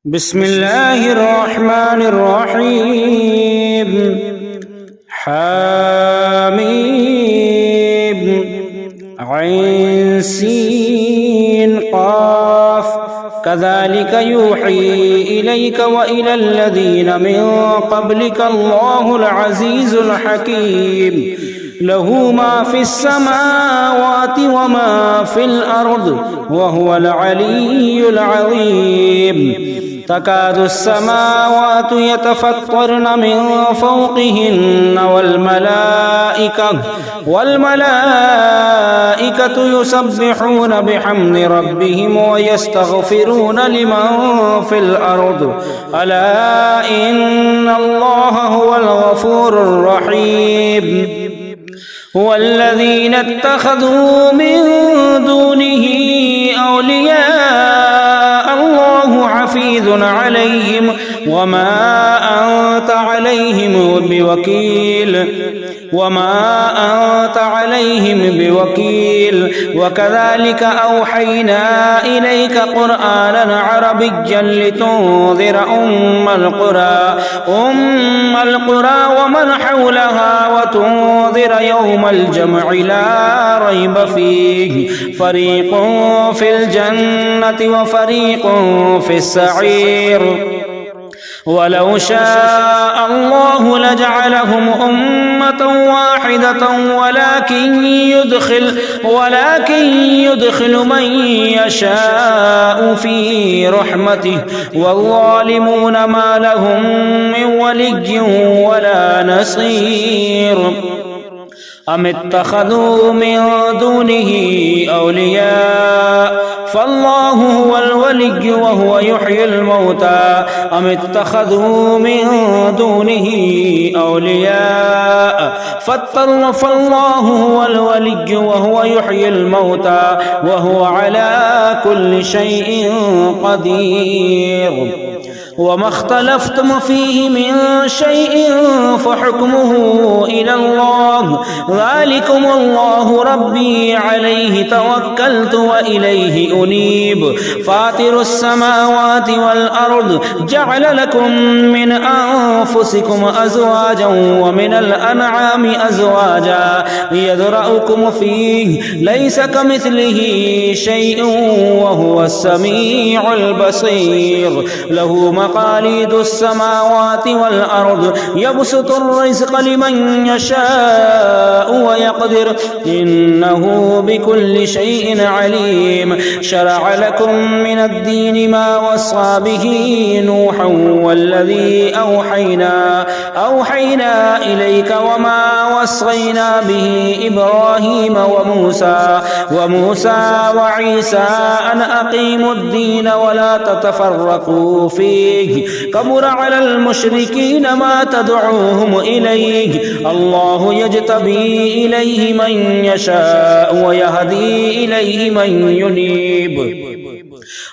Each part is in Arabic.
بسم الله الرحمن الرحيم حميم عين سين قاف كذلك يوحي إليك وإلى الذين من قبلك الله العزيز الحكيم له ما في السماوات وما في الأرض وهو العلي العظيم تكاد السماوات يتفطرن من فوقهن والملائكة يسبحون بحمد ربهم ويستغفرون لمن في الأرض ألا إن الله هو الغفور الرحيم هو الذين اتخذوا من دونه أولياء الله حفيظ عليهم وما أنت عليهم بوكيل وكذلك أوحينا إليك قرآنا عربيا لتنذر أم القرى ومن حولها وتنذر يوم الجمع لا ريب فيه فريق في الجنة وفريق في السعير ولو شاء الله لجعلهم أمة واحدة ولكن يدخل من يشاء في رحمته والظالمون ما لهم من ولي ولا نصير أم اتخذوا من دونه أولياء فالله هو الولي وهو يحيي الموتى أم اتخذوا من دونه أولياء فالله هو الولي وهو يحيي الموتى وهو على كل شيء قدير وما اختلفتم فيه من شيء فحكمه إلى الله ذلكم الله ربي عليه توكلت وإليه أنيب فاطر السماوات والأرض جعل لكم من أنفسكم أزواجا ومن الأنعام أزواجا يذرأكم فيه ليس كمثله شيء وهو السميع البصير له مقاليد السماوات والأرض يبسط الرزق لمن يشاء ويقدر إنه بكل شيء عليم شرع لكم من الدين ما وصى به نوحا والذي أوحينا إليك وما وصينا به إبراهيم وموسى وعيسى أن أقيموا الدين ولا تتفرقوا فيه كبر على المشركين ما تدعوهم إليه الله يجتبي إليه من يشاء ويهدي إليه من ينيب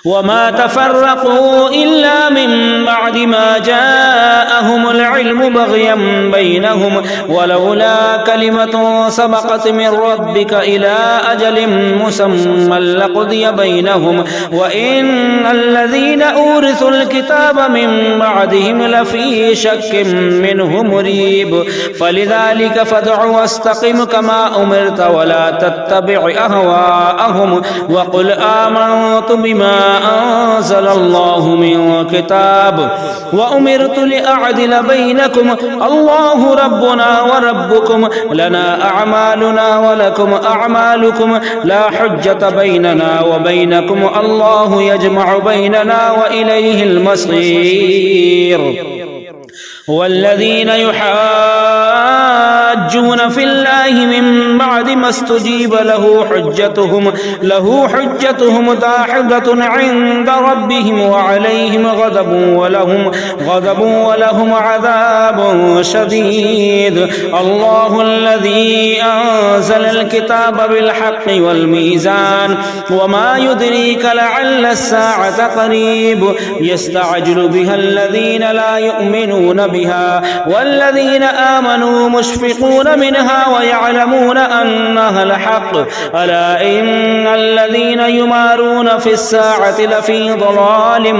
وما تفرقوا إلا من بعد ما جاءهم العلم بغيا بينهم ولولا كلمة سبقت من ربك إلى أجل مسمى لقضي بينهم وإن الذين أورثوا الكتاب من بعدهم لفي شك منه مريب فلذلك فادع واستقم كما أمرت ولا تتبع أهواءهم وقل آمنت بما أنزل الله من كتاب وأمرت لأعدل بينكم الله ربنا وربكم لنا أعمالنا ولكم أعمالكم لا حجة بيننا وبينكم الله يجمع بيننا وإليه المصير والذين يحاجون في الله من بعد ما استجيب له حجتهم داحضة عند ربهم وعليهم غضب ولهم عذاب شديد الله الذي أنزل الكتاب بالحق والميزان وما يدريك لعل الساعة قريب يستعجل بها الذين لا يؤمنون بها والذين آمنوا مشفقون مشفقون منها ويعلمون أنها الحق ألا إن الذين يمارون في الساعة لفي ضلال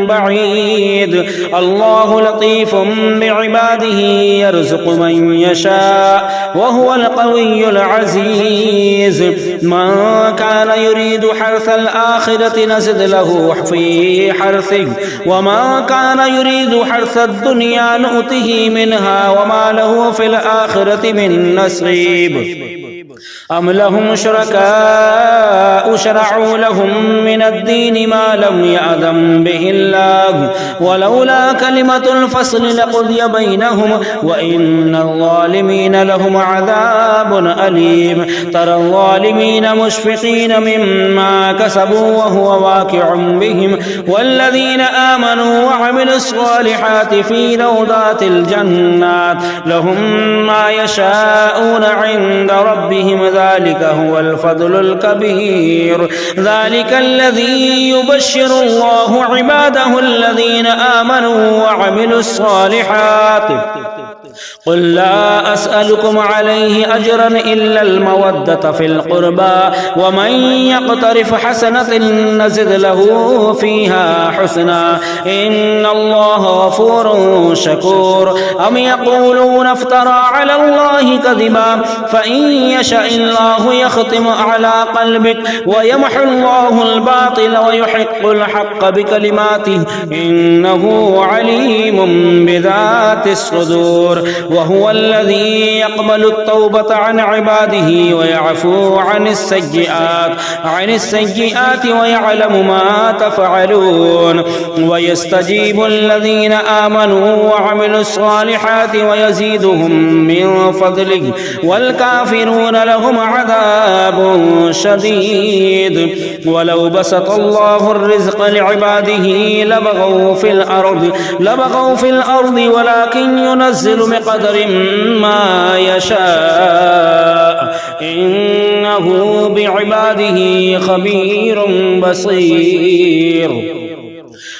بعيد الله لطيف بعباده يرزق من يشاء وهو القوي العزيز من كان يريد حرث الآخرة نزد له في حرثه ومن كان يريد حرث الدنيا نؤته منها وما له في الآخرة من نصيب أم لهم شركاء شرعوا لهم من الدين ما لم يأذن به الله ولولا كلمة الفصل لقضي بينهم وإن الظالمين لهم عذاب أليم ترى الظالمين مشفقين مما كسبوا وهو واقع بهم والذين آمنوا وعملوا الصالحات في روضات الجنات لهم ما يشاءون عند ربهم ذلك هو الفضل الكبير ذلك الذي يبشر الله عباده الذين آمنوا وعملوا الصالحات قل لا أسألكم عليه أجرا إلا المودة في القربى ومن يقترف حسنة نزد له فيها حسنا إن الله غفور شكور أم يقولون افترى على الله كذبا فإن يشاء الله يختم على قلبك ويمحو الله الباطل ويحق الحق بكلماته إنه عليم بذات الصدور وهو الذي يقبل التوبة عن عباده ويعفو عن السيئات ويعلم ما تفعلون ويستجيب الذين آمنوا وعملوا الصالحات ويزيدهم من فضله والكافرون لهم عذاب شديد ولو بسط الله الرزق لعباده لبغوا في الأرض ولكن ينزل بقدر ما يشاء إنه بعباده خبير بصير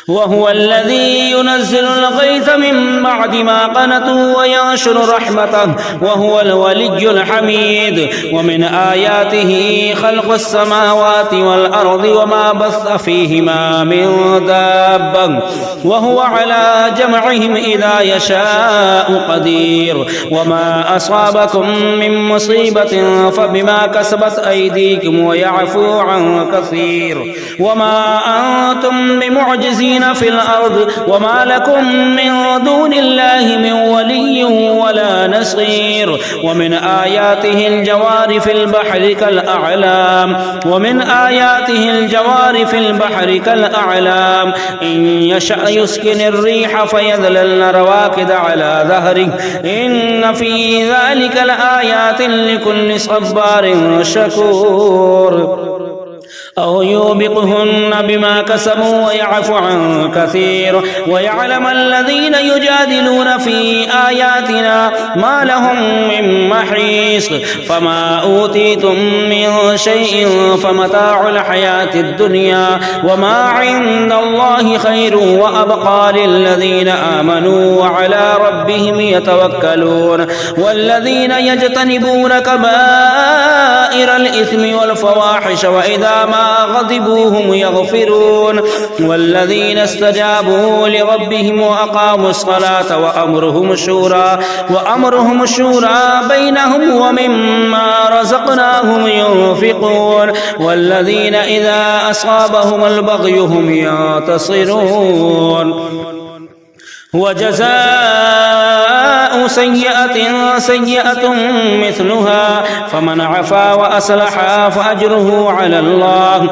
وهو الذي ينزل الغيث من بعد ما قنطوا وينشر رحمته وهو الولي الحميد ومن آياته خلق السماوات والأرض وما بث فيهما من دابة وهو على جمعهم إذا يشاء قدير وما أصابكم من مصيبة فبما كسبت أيديكم ويعفو عن كثير وما أنتم بمعجزين في الأرض وما لكم من دون الله من ولي ولا نصير ومن آياته الجوار في البحر كالأعلام إن يشأ يسكن الريح فيذللن رواكد على ظهره إن في ذلك لآيات لكل صبار شكور أو يوبقهن بما كسبوا ويعفو عن كثير ويعلم الذين يجادلون في آياتنا ما لهم من محيص فما أوتيتم من شيء فمتاع الحياة الدنيا وما عند الله خير وأبقى للذين آمنوا وعلى ربهم يتوكلون والذين يجتنبون كبائر الإثم والفواحش وإذا ما غضبوا هم يغفرون والذين استجابوا لربهم وأقاموا الصلاة وأمرهم شورى بينهم ومما رزقناهم ينفقون والذين إذا أصابهم البغي هم ينتصرون وجزاء سيئة مثلها فمن عفا وأصلح فأجره على الله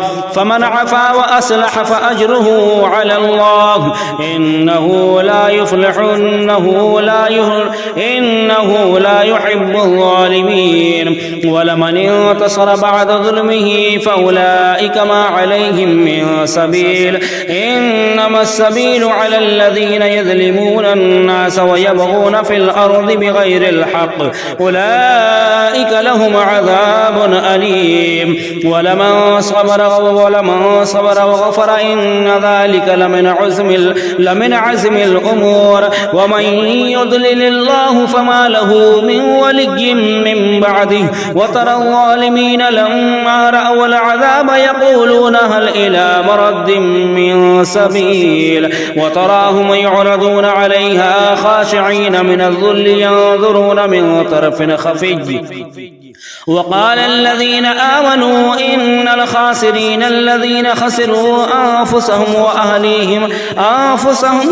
إنه لا يحب الظالمين ولمن انتصر بعد ظلمه فأولئك ما عليهم من سبيل إنما السبيل على الذين يظلمون الناس ويبغون في الأرض الأرض بغير الحق أولئك لهم عذاب أليم ولمن صبر وغفر إن ذلك لمن عزم الأمور ومن يضلل الله فما له من ولي من بعده وترى الظالمين لما رأوا العذاب يقولون هل إلى مرد من سبيل وتراهم يعرضون عليها خاشعين من الذل ينظرون من طرف خفي وقال الذين آمنوا إن الخاسرين الذين خسروا أنفسهم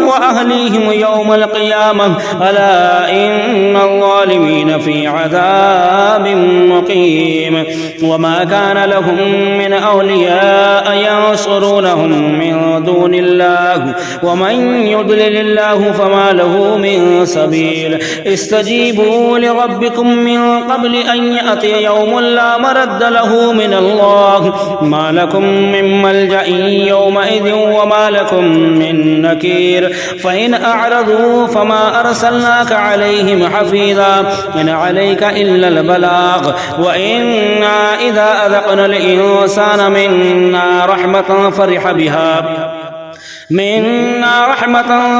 وأهليهم يوم القيامة ألا إن الظالمين في عذاب مقيم وما كان لهم من أولياء ينصرونهم من دون الله ومن يضلل الله فما له من سبيل استجيبوا لربكم من قبل أن يأتي يوم لا مرد له من الله ما لكم من ملجأ يومئذ وما لكم من نكير فإن أعرضوا فما أرسلناك عليهم حفيظا إن عليك إلا البلاغ وإنا إذا أذقنا الإنسان منا رحمة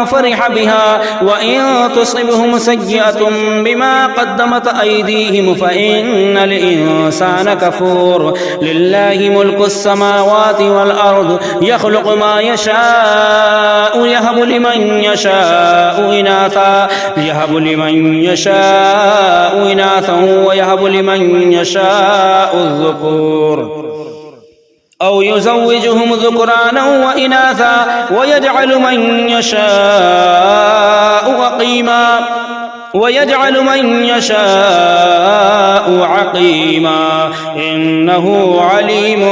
فرح بها وإن تصبهم سيئة بما قدمت أيديهم فإن الإنسان كفور لله ملك السماوات والأرض يخلق ما يشاء يهب لمن يشاء إناثا ويهب لمن يشاء الذكور أو يزوجهم ذكرانا وإناثا ويجعل من يشاء عقيما إنه عليم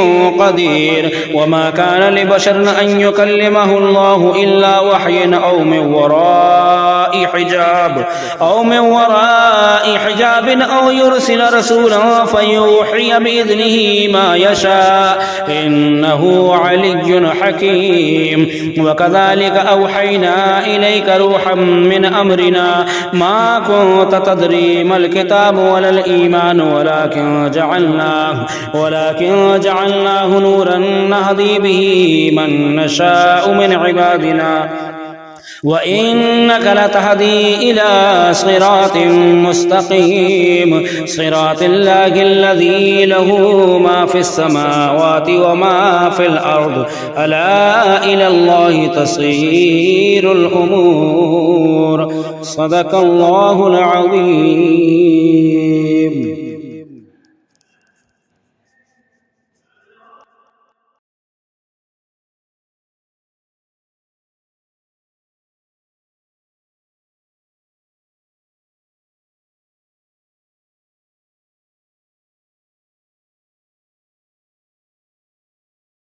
قدير وما كان لبشر أن يكلمه الله إلا وحي أو من وراء حجاب أو يرسل رسولا فيوحي بإذنه ما يشاء إنه علي حكيم وكذلك أوحينا إليك روحا من أمرنا ما كنت تدري ما الكتاب ولا الإيمان ولكن جعلناه نورا نهدي به من نشاء من عبادنا وإنك لتهدي إلى صراط مستقيم صراط الله الذي له ما في السماوات وما في الأرض ألا إلى الله تصير الأمور صدق الله العظيم.